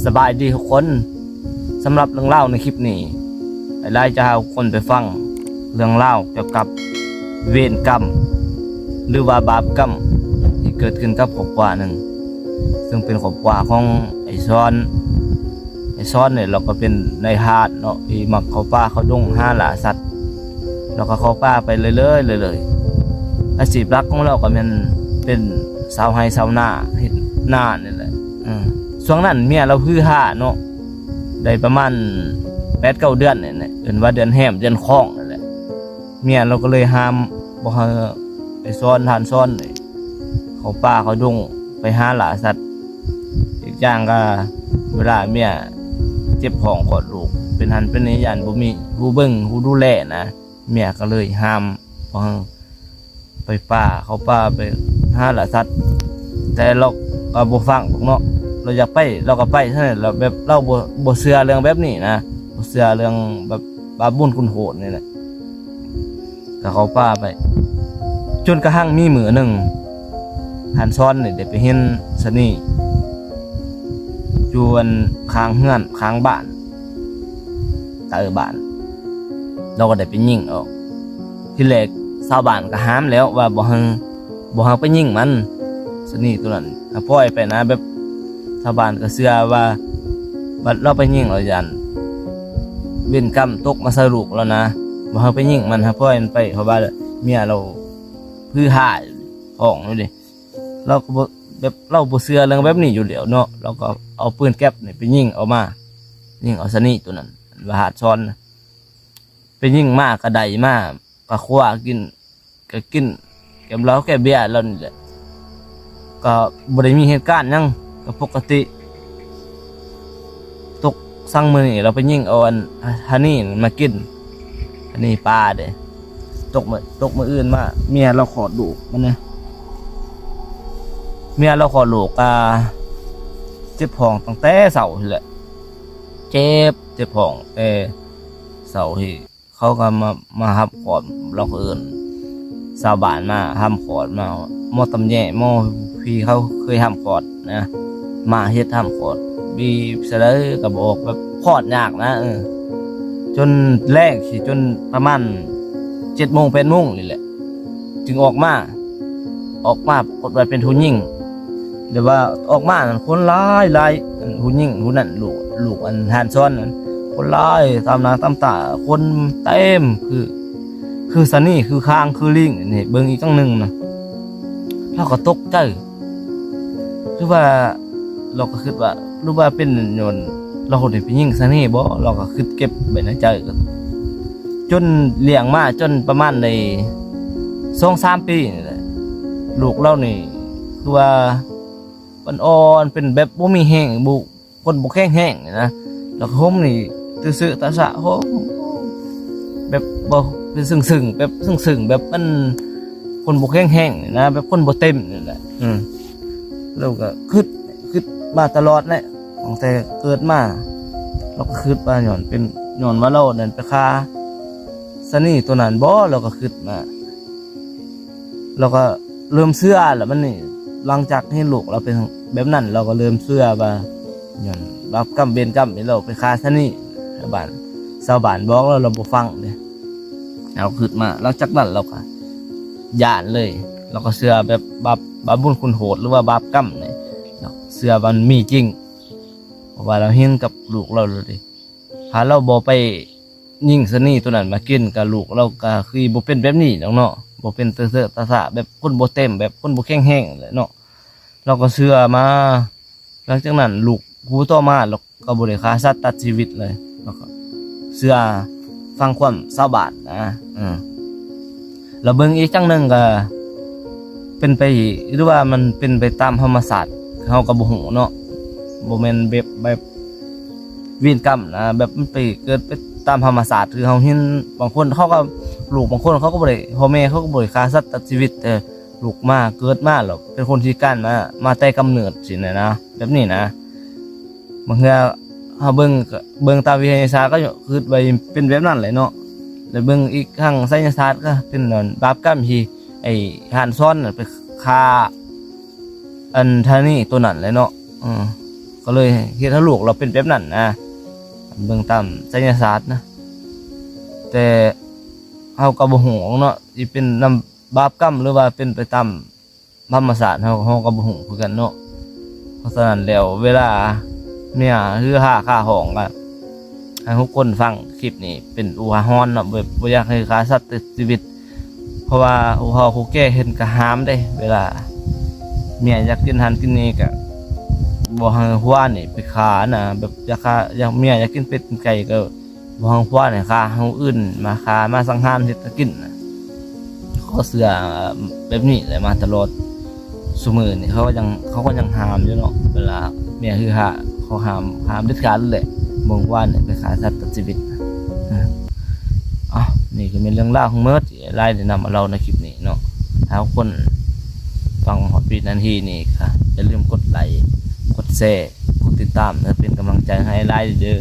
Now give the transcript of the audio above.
สบายดีทุกคนสำหรับเรื่องเล่าในคลิปนี้ไอ้ไล่จะเอาคนไปฟังเรื่องเล่าเกี่ยวกับเวรกรรมหรือว่าบาปกรรมที่เกิดขึ้นกับครอบครัวหนึ่งซึ่งเป็นครอบครัวของไอ้ซ้อนเนี่ยเราก็เป็นนายทาสเนาะที่มักเขาป่าเขาดงหาล่าสัตว์เราก็เขาป่าไปเลยอาชีพหลักของเราก็เป็นสาวไฮสาวนาเห็นหน้านี่แหละช่วงนั้นเมียเราพื้ห่าเนาะได้ประมาณ8-9 เดือนเนี่ยเอิ้นว่าเดือนแห้มเดือนคล้องนั่นแหละเมียเราก็เลยห้ามบ่ให้ไปซ่อนทานซ่อนเขาป่าเขาดงไปหาล่าสัตว์อีกอย่างก็เวลาเมียเจ็บท้องคลอดลูกเป็นหันเป็นนิยันบ่มีผู้เบิ่งผู้ดูแลนะเมียก็เลยห้ามบ่ให้ไปป่าเขาป่าไปหาล่าสัตว์แต่เราก็บ่ฟังเนาะเราอยากไปเราก็ไปเท่านั้นเราแบบเราบ่เชื่อเรื่องแบบนี้นะบ่เชื่อเรื่องแบบบาปบุญคุณโหดนี่แหละก็เขาป่าไปจนกระทั่งมีมื้อหนึ่งหันซ้อนนี่ได้ไปเห็นสนีอยู่อันข้างเฮือนข้างบ้านบ้านเราก็ได้ไปยิงออกที่แรกชาวบ้านก็ห้ามแล้วว่าบ่ให้ไปยิงมันสนีตัวนั้นปล่อยไปนะแบบชาวบ้านก็เชื่อว่าบัดเราไปยิงเรายันเวรกรรมตกมาใส่ลูกแล้วนะบ่ให้ไปยิงมันปล่อยมันไปเพราะว่าเมียเราพื้ห่าท้องนี่ดิเราก็แบบเราบ่เชื่อเรื่องแบบนี้อยู่แล้วเนาะเราก็เอาปืนแก๊ปนี่ไปยิงเอามายิงเอาสนีตัวนั้นว่าหาดซ้อนไปยิงมากกระไดมากกระคว้ากินแก้มเหล้าแก้เบียร์แล้วนี่แหละก็บ่ได้มีเหตุการณ์หยังก็ปกติตกสั่งมื้อนี้เราไปยิงเอาอันฮันนี่มากินฮันนี่ปลาเด้ตกมื้ออื่นมาเมียเราขอดูมันนะเมียเราขอลูกเจ็บท้องตั้งแต่เช้านี่แหละเจ็บท้องแต่เช้าที่เขาก็มารับขอดเราก็เอิ้นชาวบ้านมาห้ามขอดมาหมอตำแย่หมอพี่เขาเคยห้ามขอดนะมาเฮ็ดห้ามขอดบีเสร็จแล้วก็บอกแบบขอดยากนะจนแรกสิจนประมาณ7-8 โมงนี่แหละจึงออกมาปรากฏว่าเป็นผู้หญิงเดี๋ยวว่าออกมาคนหลายผู้หญิงผู้นั้นลูกอันหานซ้อนคนหลายตามหน้าตามตาคนเต็มคือซันนี่คือค้างคือลิงนี่เบิ่งอีกจังนึงนะเราก็ตกใจหรือว่าเราก็คิดว่าหรือว่าเป็นโยนเราได้ไปยิงซันนี่บ่เราก็คิดเก็บไว้ในใจจนเลี้ยงมาจนประมาณใน2-3 ปีนี่แหละลูกเรานี่คือว่ามันอ่อนเป็นแบบบ่มีแห้งบุคนบ่แข็งแห้งนะแล้วก็ห่มนี่ซื่อๆตาสะห่มแบบบ่เป็นซึ้งๆแบบซึ้งๆแบบมันคนบ่แข็งแห้งนะแบบคนบ่เต็มนี่แหละแล้วก็คิดมาตลอดแหละตั้งแต่เกิดมาเราก็คิดว่าย้อนว่าเรานั่นไปฆ่าซะนี่ตัวนั้นบ่เราก็คิดมาเราก็เริ่มเชื่อแล้วมันนี่หลังจากที่ลูกเราเป็นแบบนั้นเราก็เริ่มเชื่อว่าย้อนบาปกรรมเวรกรรมที่เราไปฆ่าซะนี่ชาวบ้านบอกเราบ่ฟังเด้เราคิดมาหลังจากนั้นเราก็ย่านเลยเราก็เชื่อแบบบาปบุญคุณโหดหรือว่าบาปกรรมนี่เชื่อว่ามันมีจริงเพราะว่าเราเห็นกับลูกเราเลยดิถ้าเราบ่ไปยิงซะนี่ตัวนั้นมากินกับลูกเราก็คือบ่เป็นแบบนี้เนาะบ่เป็นเตอะตะสะแบบคนบ่เต็มแบบคนบ่แข็งแรงเลยเนาะเราก็เชื่อมาหลังจากนั้นลูกผู้ต่อมาเราก็บ่ได้ฆ่าสัตว์ตัดชีวิตเลยแล้วก็เชื่อฟังความชาวบ้านนะแล้วเบิ่งอีกจังนึงก็เป็นไปหรือว่ามันเป็นไปตามธรรมศาสตร์เฮาก็บ่ฮู้เนาะบ่แม่นแบบเวรกรรมนะแบบมันไปเกิดไปตามธรรมศาสตร์คือเฮาเห็นบางคนเขาก็ลูกบางคนเขาก็บ่ได้พ่อแม่เขาก็บ่ได้ฆ่าสัตว์ตัดชีวิตแต่ลูกมาเกิดมาแล้วเป็นคนพิการมาแต่กำเนิดสินะแบบนี้นะบางเทื่อเฮาเบิ่งตามวิทยาศาสตร์ก็คือไปเป็นแบบนั้นแหละเนาะแล้วเบิ่งอีกทางไสยศาสตร์ก็เป็นบาปกรรมที่ไอ้หานซ้อนไปฆ่าอันทานี่ตัวนั้นเลยเนาะ ก็เลยเฮ็ดให้ลูกเราเป็นแบบนั้นนะเบื้องตามไสยศาสตร์นะแต่เฮาก็บ่ฮู้เนาะสิเป็นนำบาปกรรมหรือว่าเป็นไปตามธรรมศาสตร์เฮาก็บ่ฮู้คือกันเนาะเพราะฉะนั้นแล้วเวลาเนี่ยคือฆ่าของก็ให้ทุกคนฟังคลิปนี้เป็นอุทาหรณ์เนาะแบบบ่อยากให้ฆ่าสัตว์ตัดชีวิตเพราะว่าผู้แก่เห็นก็ห้ามได้เวลาเมียอยากกินหันกินนี่ก็บ่ให้หัวนี่ไปฆ่านะแบบอยากเมียอยากกินเป็ดกินไก่ก็บ่ให้หัวนี่ฆ่าเฮาอื่นมาฆ่ามาสังหารเฮ็ดให้กินนะเขาเชื่อแบบนี้เลยมาตลอดซุมื้อนี่เขาก็ยังห้ามอยู่เนาะเวลาเมียคือเขาห้ามเด็ดขาดเลยบ่ว่านี่ไปฆ่าสัตว์ตัดชีวิตนี่ก็เป็นเรื่องราวของเมิร์ดที่ไล่แนะนำมาเราในคลิปนี้เนาะถ้าคนฟังฮอตปีนาทีนี้ค่ะอย่าลืมกดไลค์กดแชร์กดติดตามและเป็นกำลังใจให้ไล่เด้อ